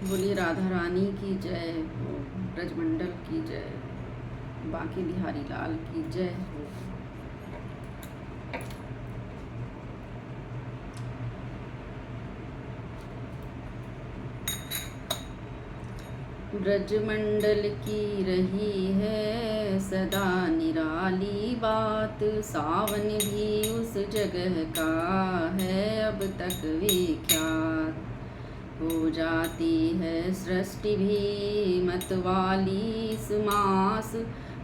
बोलिए राधा रानी की जय हो, ब्रजमंडल की जय, बांके बिहारी लाल की जय हो। ब्रजमंडल की रही है सदा निराली बात, सावन भी उस जगह का है अब तक विख्यात। हो जाती है सृष्टि भी मतवाली इस मास,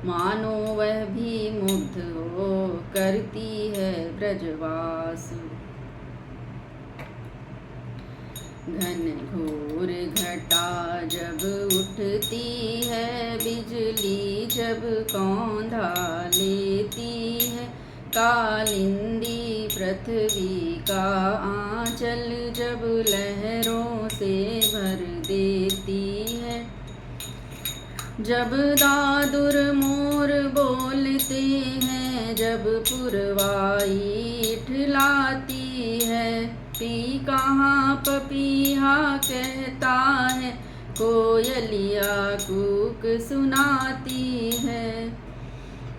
मानो वह भी मुग्ध हो करती है ब्रजवास। घन घोर घटा जब उठती है बिजली, जब कौंधा लेती है कालिंदी पृथ्वी का आंचल, जब लहरों से भर देती है, जब दादुर मोर बोलते हैं, जब पुरवाई ठिलाती है, पी कहाँ पपीहा कहता है, कोयलिया कूक सुनाती है,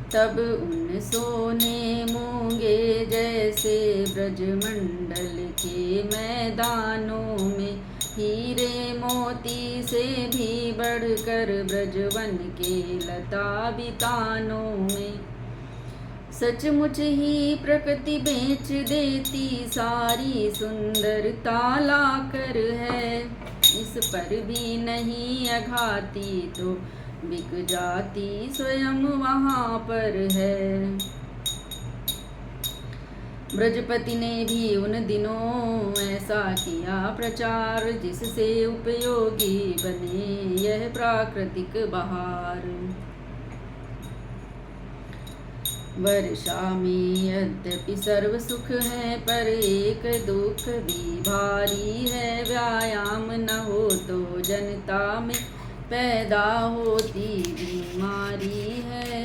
तब उन सोने मूंगे जैसे ब्रजमंडल के मैदानों में, हीरे मोती से भी बढ़कर ब्रजवन के लता बितानों में, सचमुच ही प्रकृति बेच देती सारी सुंदरता लाकर है, इस पर भी नहीं अघाती तो बिक जाती स्वयं वहाँ पर है। ब्रजपति ने भी उन दिनों ऐसा किया प्रचार, जिससे उपयोगी बने यह प्राकृतिक बहार। वर्षा में यद्यपि सर्व सुख है, पर एक दुख भी भारी है, व्यायाम न हो तो जनता में पैदा होती बीमारी है।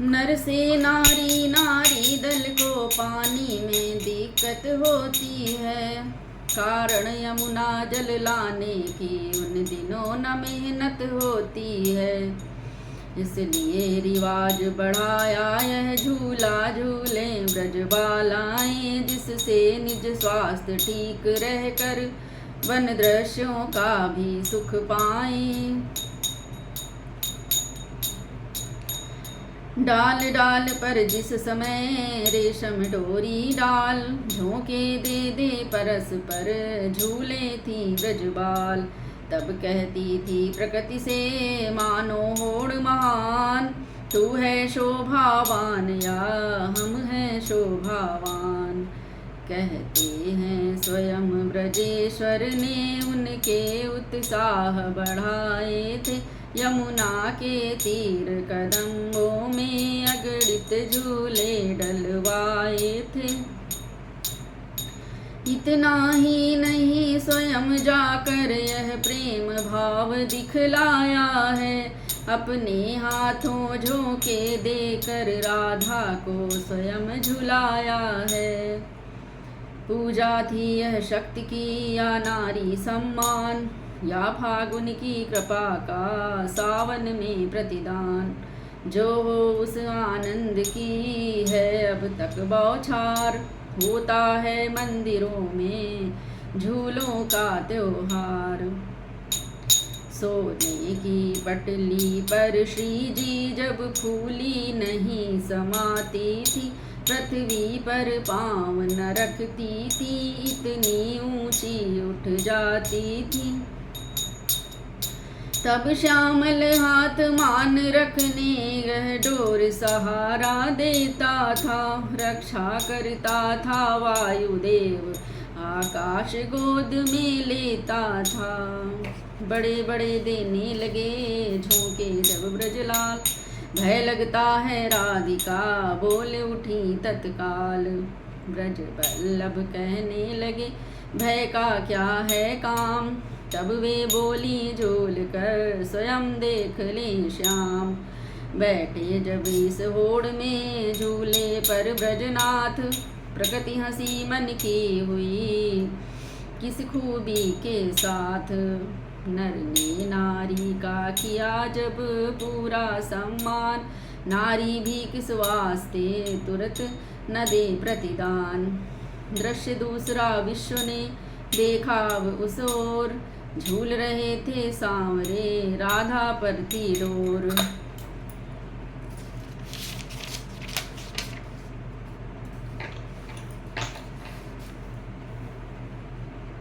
नर से नारी, नारी दल को पानी में दिक्कत होती है, कारण यमुना जल लाने की उन दिनों न मेहनत होती है, इसलिए रिवाज बढ़ाया यह झूला झूले ब्रजबालाएं, जिससे निज स्वास्थ्य ठीक रहकर वन दृश्यों का भी सुख पाएं। डाल डाल पर जिस समय रेशम डोरी डाल, झोंके दे दे परस पर झूले थी ब्रजबाल, तब कहती थी प्रकृति से मानो होड़ महान, तू है शोभावान या हम हैं शोभावान। कहते हैं स्वयं ब्रजेश्वर ने उनके उत्साह बढ़ाए थे, यमुना के तीर कदम्बों में अगणित झूले डलवाए थे। इतना ही नहीं स्वयं जाकर यह प्रेम भाव दिखलाया है, अपने हाथों झोंके देकर राधा को स्वयं झुलाया है। पूजा थी यह शक्ति की या नारी सम्मान, या फागुन की कृपा का सावन में प्रतिदान, जो हो उस आनंद की है अब तक बौछार, होता है मंदिरों में झूलों का त्योहार। सोने की पटली पर श्री जी जब फूली नहीं समाती थी, पृथ्वी पर पाँव न रखती थी, इतनी ऊंची उठ जाती थी, तब श्यामल हाथ मान रखने यह डोर सहारा देता था, रक्षा करता था वायुदेव आकाश गोद में लेता था। बड़े बड़े देने लगे झोंके जब ब्रजलाल, भय लगता है राधिका बोल उठी तत्काल, ब्रज बल्लभ कहने लगे भय का क्या है काम, तब वे बोली झूल कर स्वयं देख ले श्याम, बैठे जब इस होड़ में झूले पर ब्रजनाथ, प्रकृति हंसी मन की हुई किस खूबी के साथ। नर ने नारी का किया जब पूरा सम्मान, नारी भी किस वास्ते तुरत न दे प्रतिदान। दृश्य दूसरा विश्व ने देखा अब उस ओर, झूल रहे थे सांवरे राधा पर थी डोर।